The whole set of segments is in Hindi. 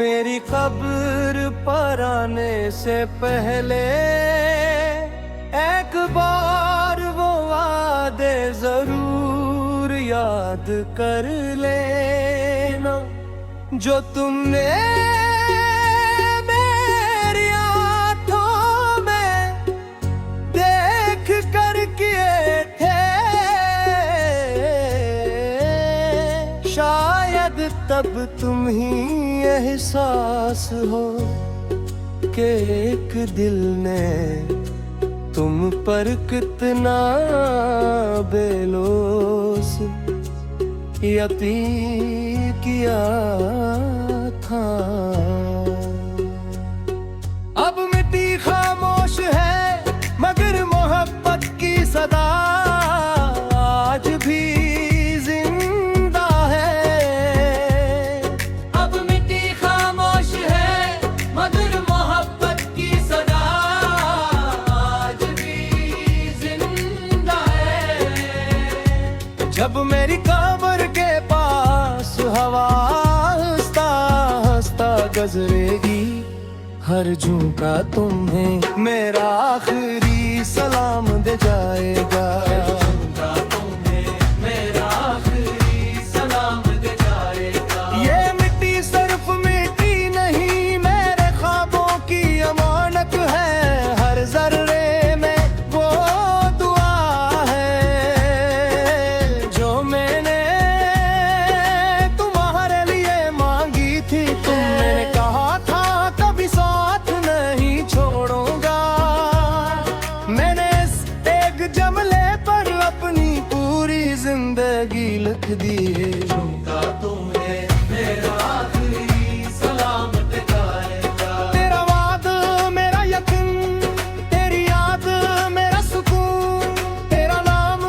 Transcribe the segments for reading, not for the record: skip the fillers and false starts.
मेरी कब्र पर आने से पहले एक बार वो वादे जरूर याद कर लेना जो तुमने मेरी आंखों में देख कर किए थे। शायद तब तुम ही एहसास हो कि एक दिल ने तुम पर कितना बेलोस यकीन किया था। अब मिट्टी खामोश है मगर मोहब्बत की सदा आज भी जिंदा है। अब मिट्टी खामोश है मगर मोहब्बत की सदा आज भी जिंदा है। जब मेरी कब्र के पास हवा हंसता हंसता गुजरेगी हर झोंका तुम्हें मेरा आखिरी सलाम दे जाएगा। मेरा आखिरी सलाम दे जाएगा। ये मिट्टी सिर्फ मिट्टी नहीं मेरे ख्वाबों की अमानत है। हर जर्रे में वो दुआ है जो मैंने तुम्हारे लिए मांगी थी। तुमने कहा था कभी साथ नहीं छोड़ूंगा। मैंने इस एक जमले पर अपनी पूरी जिंदगी लिख दी है। झुमका तुम्हें मेरा आखिरी सलाम दे जाएगा। तेरा वाद मेरा यकीन, तेरी याद मेरा सुकून, तेरा नाम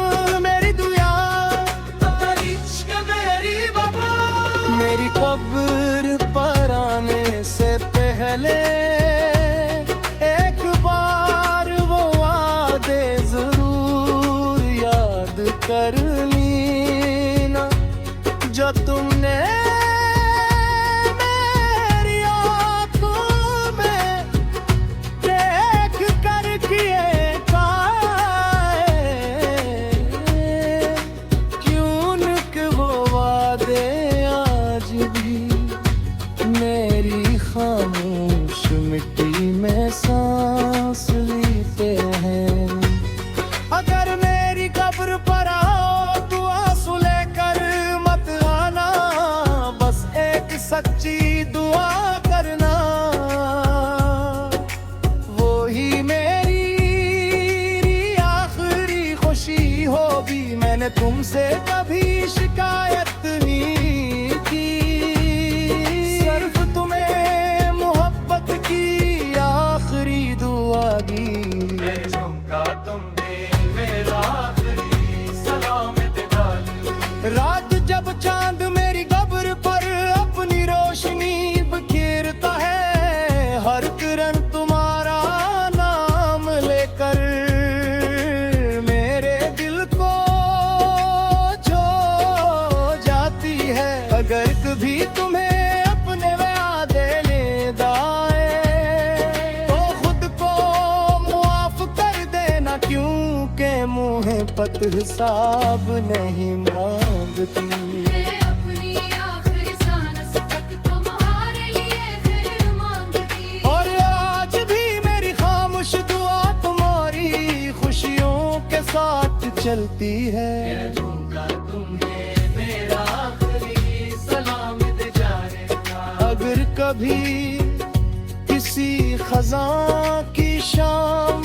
मेरी दुआ, तेरी इश्क मेरी वफा। मेरी कब्र पर आने से पहले एक बार वो वादे जरूर याद कर लेना जो तुमने मेरी आंखों में देख कर किए काए। क्यों न कि वो वादे आज भी मेरी खामोश मिट्टी में सांस लेते हैं। अगर मेरी कब्र पर आओ तो आंसू लेकर मत आना, बस एक सच्ची दुआ करना। वो ही मेरी आखिरी खुशी होगी। मैंने तुमसे कभी शिकायत नहीं की, सिर्फ तुम्हें मोहब्बत की आखिरी दुआ दी। झुमका तुमने मेरा आखिरी सलाम दे जाएगा। रात जब चांद मेरी कब्र पर अपनी रोशनी बिखेरता है, हर किरण तुम्हारा नाम लेकर मेरे दिल को छू जाती है। अगर कभी तुम्हें अपने वादे लेद आए तो खुद को मुआफ कर देना, क्योंकि मुँह पत हिसाब नहीं मांगती। मैं अपनी आखिरी सांस तक तुम्हारे लिए फिर मांगती। और आज भी मेरी खामोश दुआ तुम्हारी खुशियों के साथ चलती है। झुमका तुम्हें मेरा आखिरी सलाम दे जाएगा। अगर कभी किसी खजां की शाम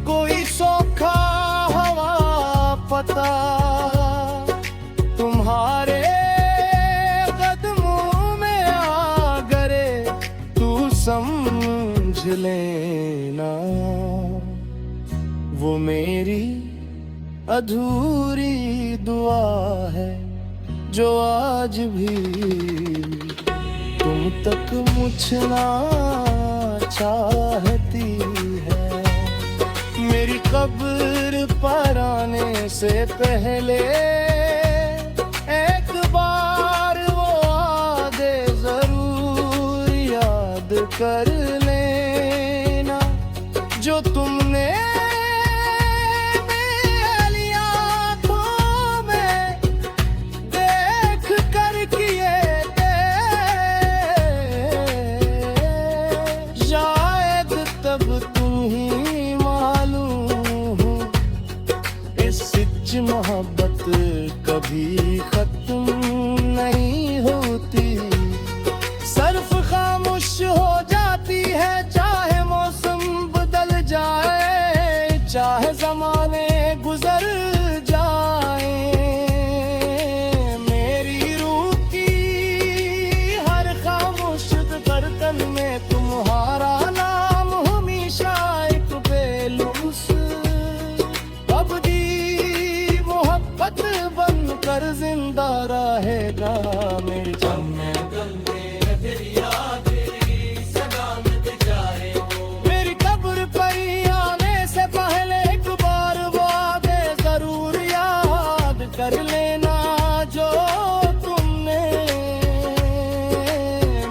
कोई सोखा हवा पता तुम्हारे कदमों में आ गरे तू समझ लेना। वो मेरी अधूरी दुआ है जो आज भी तुम तक मुझना चाहती है। मेरी कब्र पर आने से पहले एक बार वो वादे जरूर कर लेना जो तुमने मेरी आँखों में देख कर किए थे। शायद तब तुम ही मालूम हो इस सच्ची मोहब्बत कभी खत्म नहीं होती। सर्फ खामोश हो जाती है चाहे मौसम बदल जाए, चाहे जमाने गुजर जाए। मेरी रूह की हर खामोश धड़कन में तुम्हारा नाम हमेशा एक बेलूस अबदी मोहब्बत बनकर जिंदा रहेगा मेरी जान में। मेरी कब्र पर आने से पहले एक बार वादे जरूर याद कर लेना जो तुमने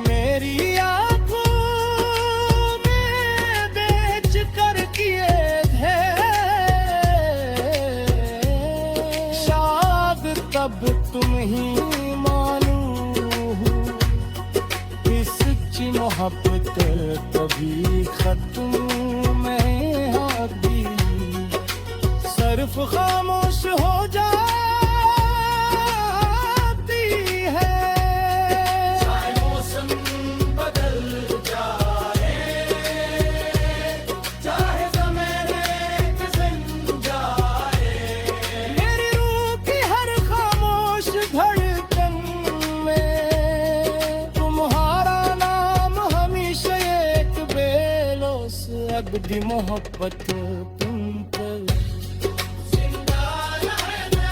मेरी आँखों में बेच कर किए थे। शायद तब तुम ही मोहब्बत कभी खत्म नहीं होती। सिर्फ खामोश हो जाती है चाहे मौसम बदल जाए, चाहे ज़माने गुज़र जाए। मेरी रूह की हर खामोश धड़कन में तुम्हारा अबदी मोहब्बत तुम पर जिंदा रहना।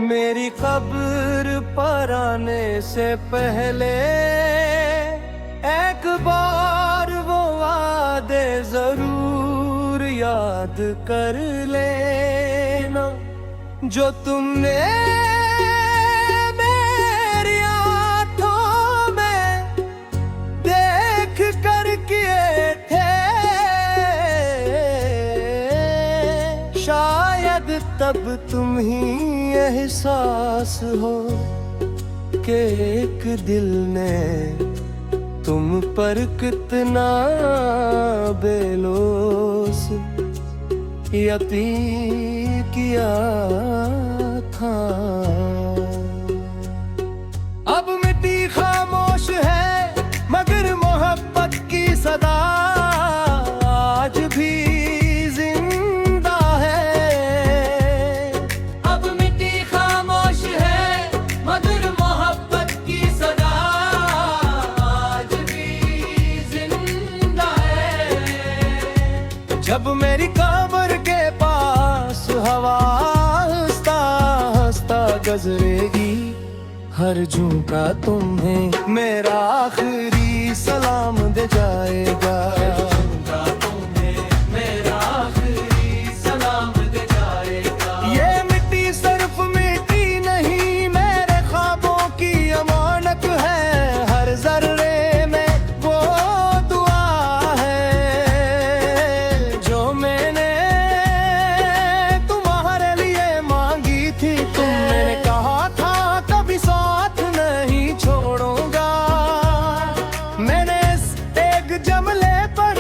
मेरी कब्र पर आने से पहले एक बार वो वादे जरूर याद कर लेना जो तुमने मेरी आँखों में देख कर किए थे। शायद तब तुम ही एहसास हो कि एक दिल ने तुम पर कितना बेलोस यकीन किया था। अब मिट्टी खामोश है मगर मोहब्बत की सदा आज भी जिंदा है। अब मिट्टी खामोश है मगर मोहब्बत की सदा आज भी जिंदा है। जब मेरी कब्र के पास हवा हंसता हंसता गुजरेगी हर झोंका तुम्हें मेरा आखिरी सलाम दे जाएगा। ये मिट्टी सिर्फ मिट्टी नहीं मेरे ख्वाबों की अमानत है। हर जर्रे में वो दुआ है जो मैंने तुम्हारे लिए मांगी थी। तुमने कहा था कभी साथ नहीं छोड़ूंगा। मैंने इस एक जमले पर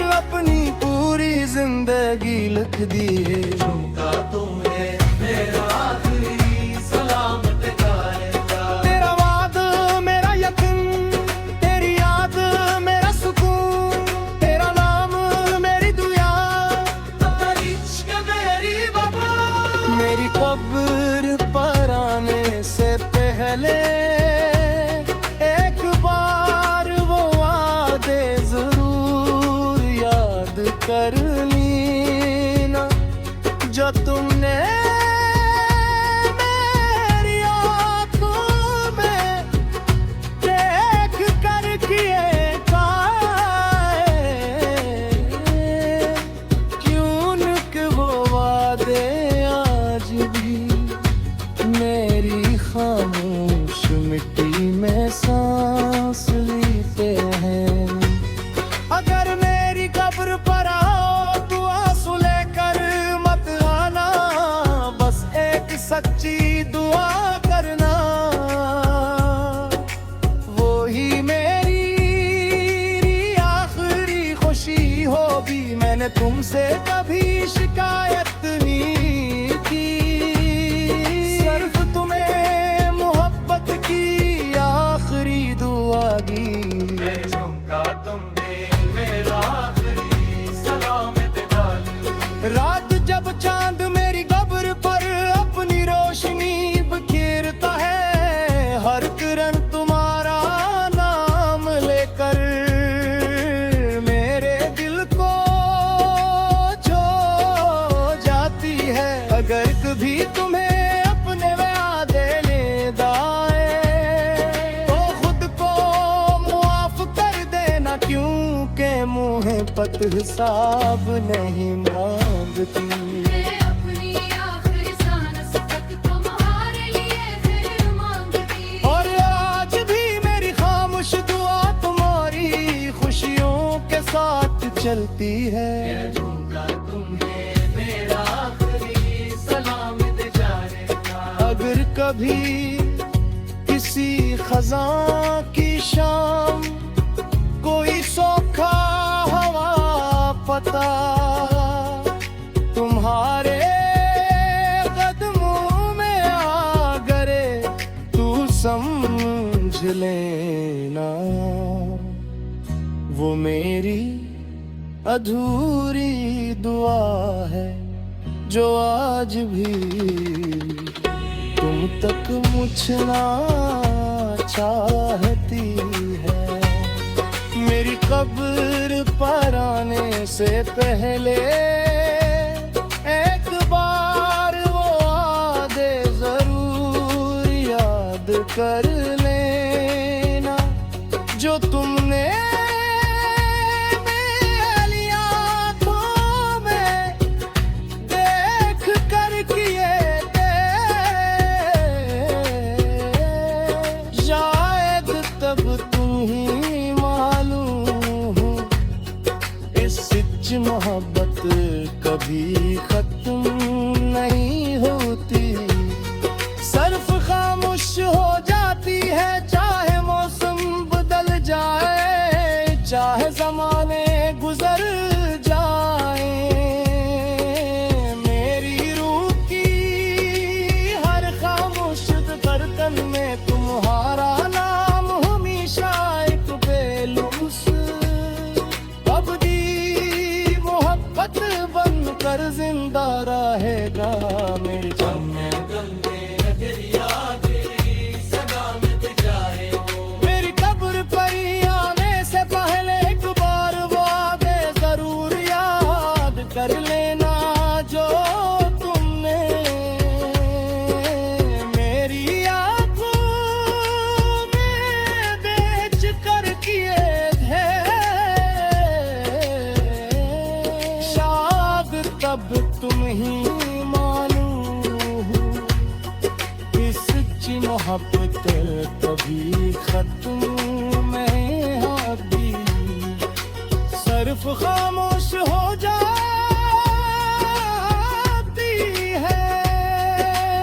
तुमसे कभी शिकायत नहीं की, सिर्फ तुम्हें मोहब्बत की आखिरी दुआ दी। मैं झुमका तुमने मेरा आखिरी सलाम डाली। रात जब चांद मेरी कब्र पर अपनी रोशनी बिखेरता है, हर किरण तुम्हारा नाम लेकर मेरे दिल को छू जाती है। अगर कभी तुम्हें अपने वादे लेद आए तो खुद को मुआफ कर देना, क्योंकि मुँह पत हिसाब नहीं मांगती। मैं अपनी आखिरी सांस तक तुम्हारे लिए फिर मांगती। और आज भी मेरी खामोश दुआ तुम्हारी खुशियों के साथ चलती है। तुम्हें मेरा आखिरी सलाम दे जाने का। अगर कभी किसी खजां की शाम कोई सोखा हवा पता तुम्हारे कदमों में आ गरे, तू समझ लेना वो मेरी अधूरी दुआ है, जो आज भी तुम तक मुझना चाहती है। मेरी कब्र पर आने से पहले एक बार वो वादे जरूर याद कर लेना, जो तुमने मेरी आँखों में देख कर किए थे। शायद तब तुम ही मालूम हो, इस सच्ची मोहब्बत कभी खत्म नहीं होती। सिर्फ खामोश हो जाती है, चाहे मौसम बदल जाए, चाहे जमाने गुजर जाए। मेरी रूह की हर खामोश धड़कन में तुम्हारा नाम हमेशा एक बेलुस अबदी मोहब्बत बनकर जिंदा रहेगा। मेरी जान मेरी कब्र पर आने से पहले एक बार वादे जरूर याद कर लेना, जो तुमने मेरी आँखों में बेच कर किए थे। शायद तब तुम ही मालूम हो, इस सच्ची मोहब्बत कभी खत्म नहीं होती। सिर्फ खामोश हो जाती है,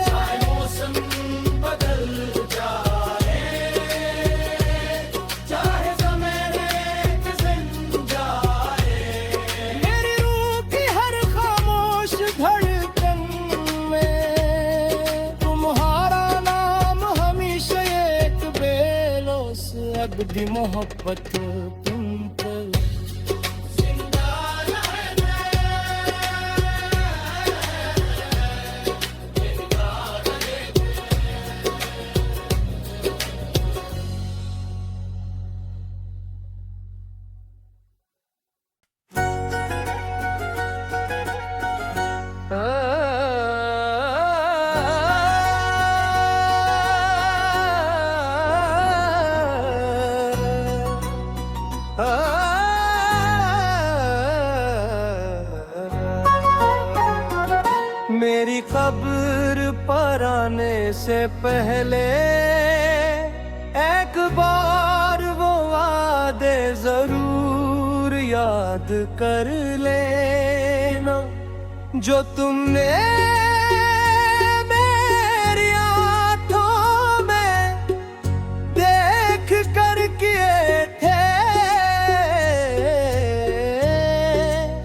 चाहे मौसम बदल जाए, चाहे ज़माने गुज़र जाए। मेरी रूह की हर खामोश धड़कन में तुम्हारा नाम हमेशा एक बेलौस अबदी मोहब्बत तुम पर जिंदा रहना। मेरी कब्र पर आने से पहले एक बार वो वादे जरूर याद कर लेना, जो तुमने मेरी आँखों में देख कर किए थे।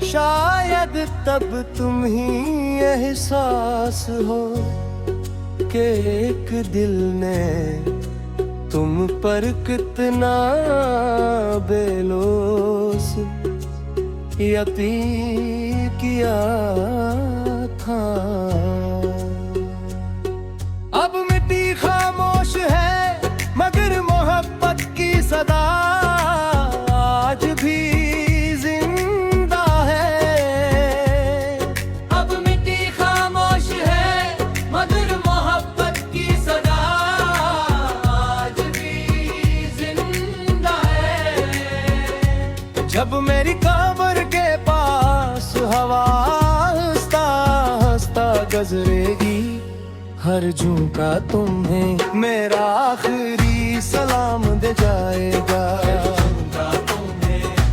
शायद अब तुम ही एहसास हो कि एक दिल ने तुम पर कितना बेलोस यती किया था। अब मिट्टी खामोश है मगर मोहब्बत की सदा आज भी जिंदा है। अब मिट्टी खामोश है मगर मोहब्बत की सदा आज भी जिंदा है। जब मेरी कब्र के पास हवा हंसता हंसता गुजरेगी हर झुमका तुम्हें मेरा आखिरी सलाम दे जाएगा।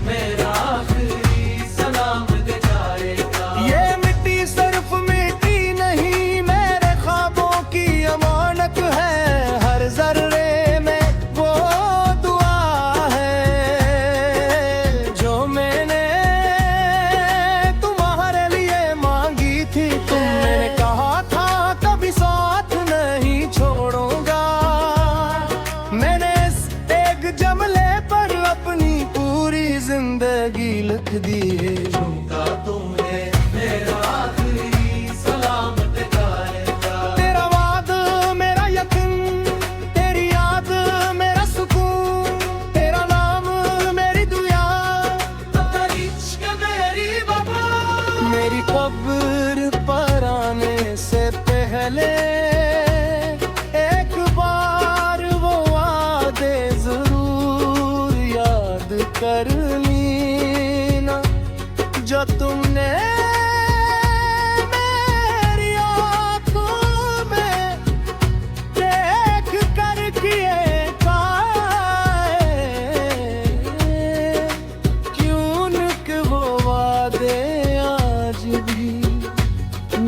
मेरा आखिरी सलाम दे जाएगा। ये मिट्टी सिर्फ मिट्टी नहीं मेरे ख्वाबों की अमानत है। हर जर्रे में वो दुआ है जो मैंने तुम्हारे लिए मांगी थी। तुमने कहा था कभी साथ नहीं छोड़ूंगा। मैंने इस एक जमले पर अपनी पूरी जिंदगी लिख दी है। झुमका तुम्हें मेरा आखिरी सलाम दे जाएगा। तेरा वाद मेरा यकीन, तेरी याद मेरा सुकून, तेरा नाम मेरी दुआ, तेरी इश्क मेरी वफा। मेरी कब्र पर आने से पहले एक बार वो वादे जरूर याद कर लेना जो तुमने मेरी आंखों में देख कर किए क्यों न कि वो वादे आज भी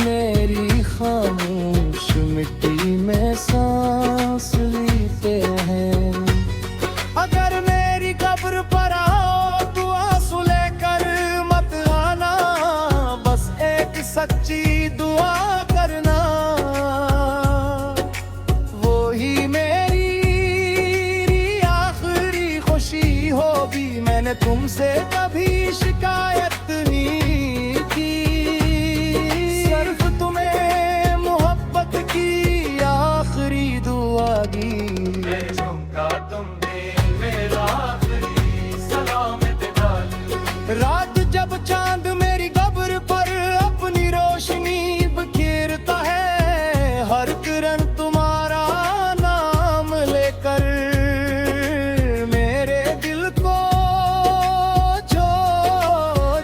मेरी खामोश मिट्टी में सांस लेते हैं। अगर मेरी कब्र पर आओ तो आंसू लेकर मत आना, बस एक सच्ची दुआ करना। वो ही मेरी आखिरी खुशी होगी। मैंने तुमसे कभी शिकायत नहीं की, सिर्फ तुम्हें मोहब्बत की आखिरी दुआ दी। झुमका तुमने मेरा आखिरी सलाम दे जाएगा। रात जब चांद मेरी कब्र पर अपनी रोशनी बिखेरता है, हर किरण तुम्हारा नाम लेकर मेरे दिल को छो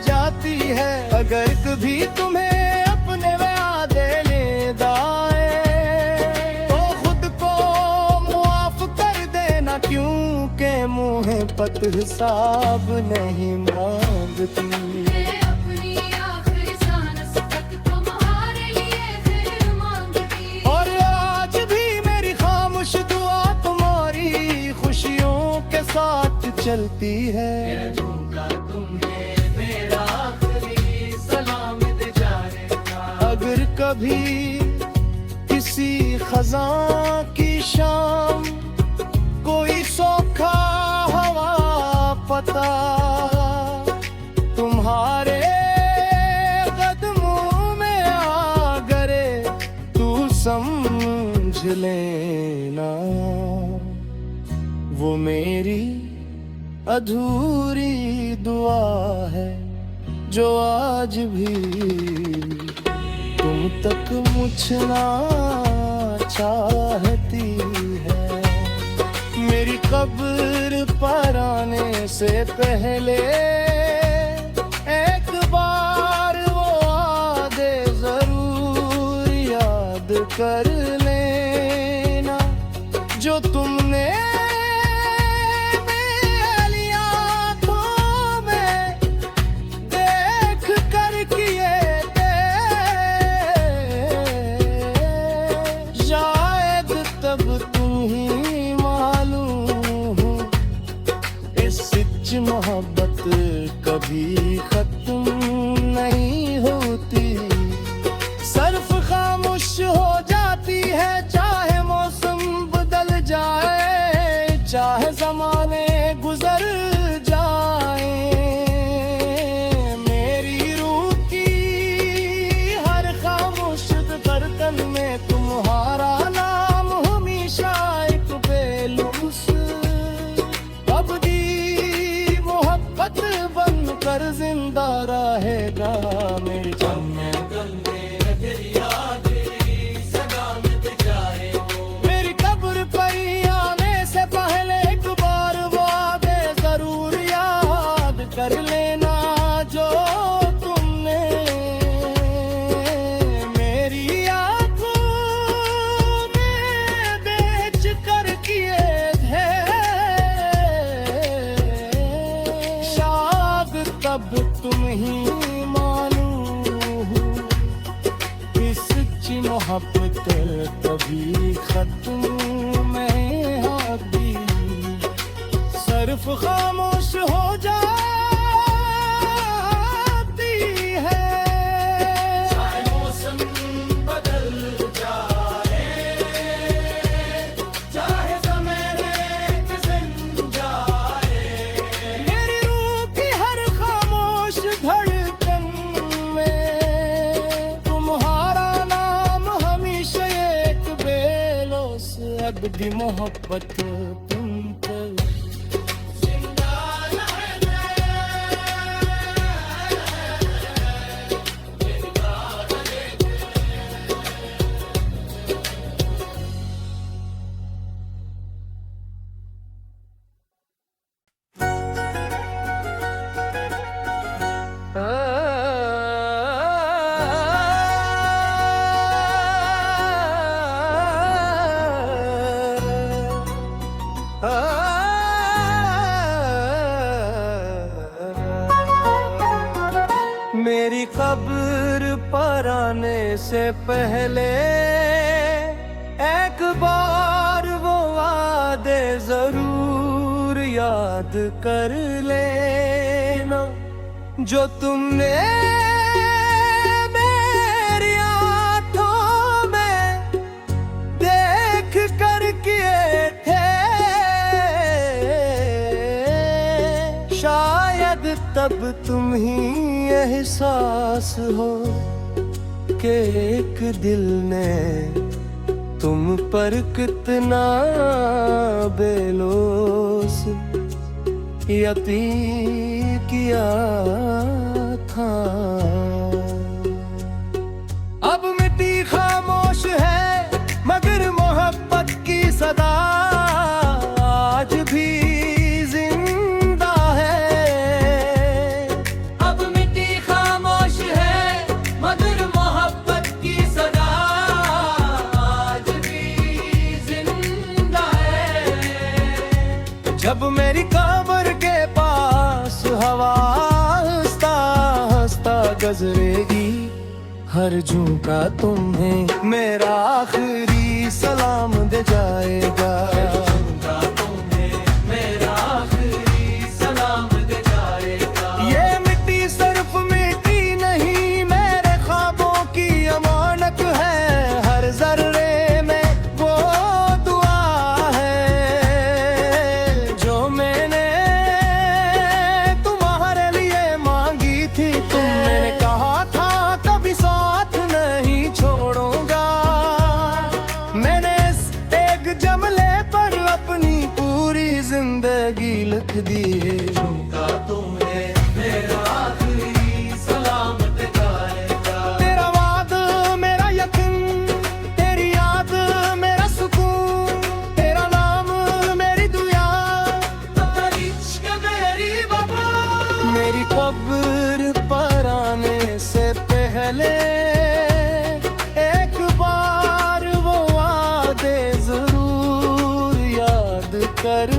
जाती है। अगर कभी तुम्हें अपने वादे लेद आए तो खुद को मुआफ कर देना, क्योंकि मुँह पत हिसाब नहीं मांगती। मैं अपनी आखिरी सांस तक तुम्हारे लिए फिर मांगती। और आज भी मेरी खामोश दुआ तुम्हारी खुशियों के साथ चलती है। झुमका तुम्हें मेरा आखिरी सलाम दे जाएगा। अगर कभी किसी खजां की शाम कोई सोखा हवा पता तुम्हारे कदमों में आ गरे तू समझ लेना। वो मेरी अधूरी दुआ है जो आज भी तुम तक मुझना चाहती है। मेरी कब्र पर आने से पहले एक बार वो वादे जरूर याद कर लेना जो तुमने मेरी आंखों में देख कर किए थे। शायद तब तुम ही मालूम हो इस सच्ची मोहब्बत कभी खत्म नहीं होती। कभी खत्म में आती सिर्फ खामोश हो जाती है। चाहे मौसम बदल जाए, चाहे समय फिसल जाए, मेरी रूह की हर खामोश धड़कन में तुम्हारा नाम हमेशा एक बेलोस अबदी मोहब्बत तुम पर जिंदा मेरी कब्र पर आने से पहले एक बार वो वादे जरूर याद कर लेना जो तुमने मेरी आंखों में देख कर किए थे। शायद तब तुम ही एहसास हो कि एक दिल ने तुम पर कितना बेलोस यकीन किया था। अब मिट्टी खामोश है मगर मोहब्बत की सदा आज भी जिंदा है। अब मिट्टी खामोश है मगर मोहब्बत की सदा आज भी जिंदा है। जब मेरी कब्र के पास हवा हंसता हंसता गुजरेगी हर झोंका तुम्हें मेरा आखिरी सलाम दे जाएगा। मेरा आखिरी सलाम दे जाएगा। ये मिट्टी सिर्फ मिट्टी नहीं मेरे ख्वाबों की अमानत है। हर जर्रे में वो दुआ है जो मैंने तुम्हारे लिए मांगी थी। तुमने कहा था कभी साथ नहीं छोड़ूंगा। मैंने इस एक जमले पर अपनी पूरी जिंदगी लिख दी है। झुमका तुम्हें मेरा आखिरी सलाम दे जाएगा। तेरा वाद मेरा यकीन, तेरी याद मेरा सुकून, तेरा नाम मेरी दुआ, तेरी इश्क मेरी वफा। मेरी कब्र पर आने से पहले एक बार वो वादे जरूर याद कर